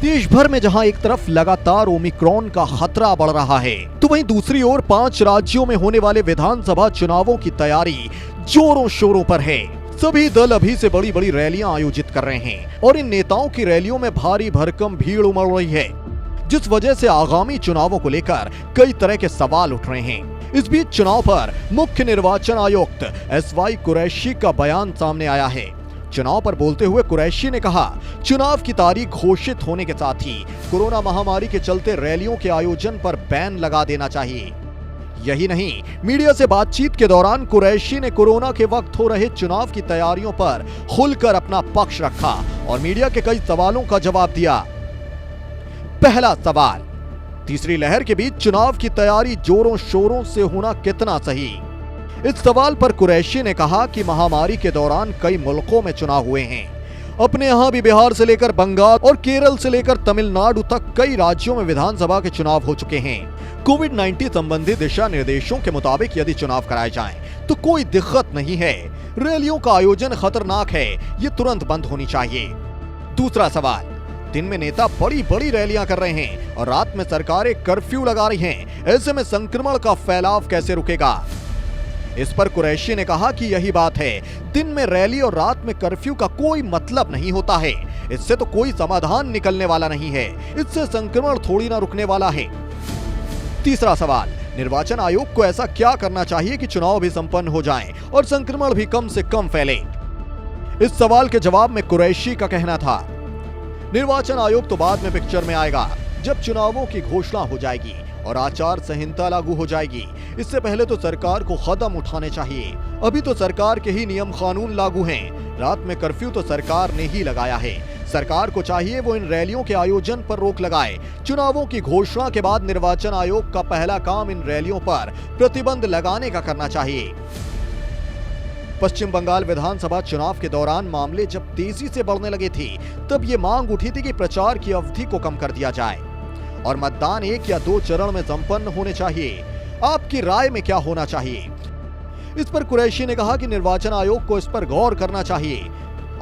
देश भर में जहां एक तरफ लगातार ओमिक्रॉन का खतरा बढ़ रहा है, तो वहीं दूसरी ओर 5 राज्यों में होने वाले विधानसभा चुनावों की तैयारी जोरों शोरों पर है। सभी दल अभी से बड़ी बड़ी रैलियां आयोजित कर रहे हैं और इन नेताओं की रैलियों में भारी भरकम भीड़ उमड़ रही है, जिस वजह से आगामी चुनावों को लेकर कई तरह के सवाल उठ रहे हैं। इस बीच चुनाव पर मुख्य निर्वाचन आयुक्त एसवाई कुरैशी का बयान सामने आया है। चुनाव पर बोलते हुए कुरैशी ने कहा, चुनाव की तारीख घोषित होने के साथ ही कोरोना महामारी के चलते रैलियों के आयोजन पर बैन लगा देना चाहिए। यही नहीं, मीडिया से बातचीत के दौरान कुरैशी ने कोरोना के वक्त हो रहे चुनाव की तैयारियों पर खुलकर अपना पक्ष रखा और मीडिया के कई सवालों का जवाब दिया। पहला सवाल, तीसरी लहर के बीच चुनाव की तैयारी जोरों शोरों से होना कितना सही? इस सवाल पर कुरैशी ने कहा कि महामारी के दौरान कई मुल्कों में चुनाव हुए हैं। अपने यहां भी बिहार से लेकर बंगाल और केरल से लेकर तमिलनाडु तक कई राज्यों में विधानसभा के चुनाव हो चुके हैं। कोविड-19 संबंधी दिशा निर्देशों के मुताबिक यदि चुनाव कराए जाएं, तो कोई दिक्कत नहीं है। रैलियों का आयोजन खतरनाक है, ये तुरंत बंद होनी चाहिए। दूसरा सवाल, दिन में नेता बड़ी बड़ी रैलियां कर रहे हैं और रात में सरकारें कर्फ्यू लगा रही हैं। ऐसे में संक्रमण का फैलाव कैसे रुकेगा? इस पर कुरैशी ने कहा कि यही बात है, दिन में रैली और रात में कर्फ्यू का कोई मतलब नहीं होता है। इससे तो कोई समाधान निकलने वाला नहीं है, इससे संक्रमण थोड़ी ना रुकने वाला है। तीसरा सवाल, निर्वाचन आयोग को ऐसा क्या करना चाहिए कि चुनाव भी संपन्न हो जाएं और संक्रमण भी कम से कम फैले? इस सवाल के जवाब में कुरैशी का कहना था, निर्वाचन आयोग तो बाद में पिक्चर में आएगा, जब चुनावों की घोषणा हो जाएगी और आचार संहिता लागू हो जाएगी। इससे पहले तो सरकार को कदम उठाने चाहिए। अभी तो सरकार के ही नियम कानून लागू हैं। रात में कर्फ्यू तो सरकार ने ही लगाया है। सरकार को चाहिए वो इन रैलियों के आयोजन पर रोक लगाए। चुनावों की घोषणा के बाद निर्वाचन आयोग का पहला काम इन रैलियों पर प्रतिबंध लगाने का करना चाहिए। पश्चिम बंगाल विधानसभा चुनाव के दौरान मामले जब तेजी से बढ़ने लगे थे, तब ये मांग उठी थी कि प्रचार की अवधि को कम कर दिया जाए और मतदान 1 या 2 चरण में संपन्न होने चाहिए। आपकी राय में क्या होना चाहिए? इस पर कुरैशी ने कहा कि निर्वाचन आयोग को इस पर गौर करना चाहिए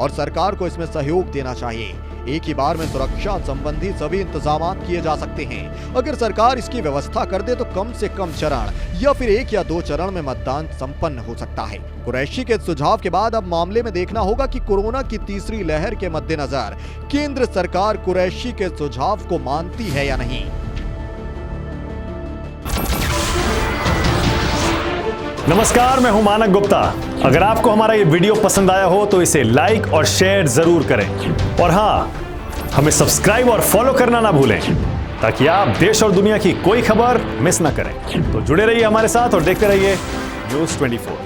और सरकार को इसमें सहयोग देना चाहिए। एक ही बार में सुरक्षा संबंधी सभी इंतजाम किए जा सकते हैं। अगर सरकार इसकी व्यवस्था कर दे तो कम से कम चरण या फिर 1 या 2 चरण में मतदान संपन्न हो सकता है। कुरैशी के सुझाव के बाद अब मामले में देखना होगा कि कोरोना की तीसरी लहर के मद्देनजर केंद्र सरकार कुरैशी के सुझाव को मानती है या नहीं। नमस्कार, मैं हूं मानक गुप्ता। अगर आपको हमारा ये वीडियो पसंद आया हो तो इसे लाइक और शेयर जरूर करें और हाँ, हमें सब्सक्राइब और फॉलो करना ना भूलें ताकि आप देश और दुनिया की कोई खबर मिस ना करें। तो जुड़े रहिए हमारे साथ और देखते रहिए न्यूज़ 24।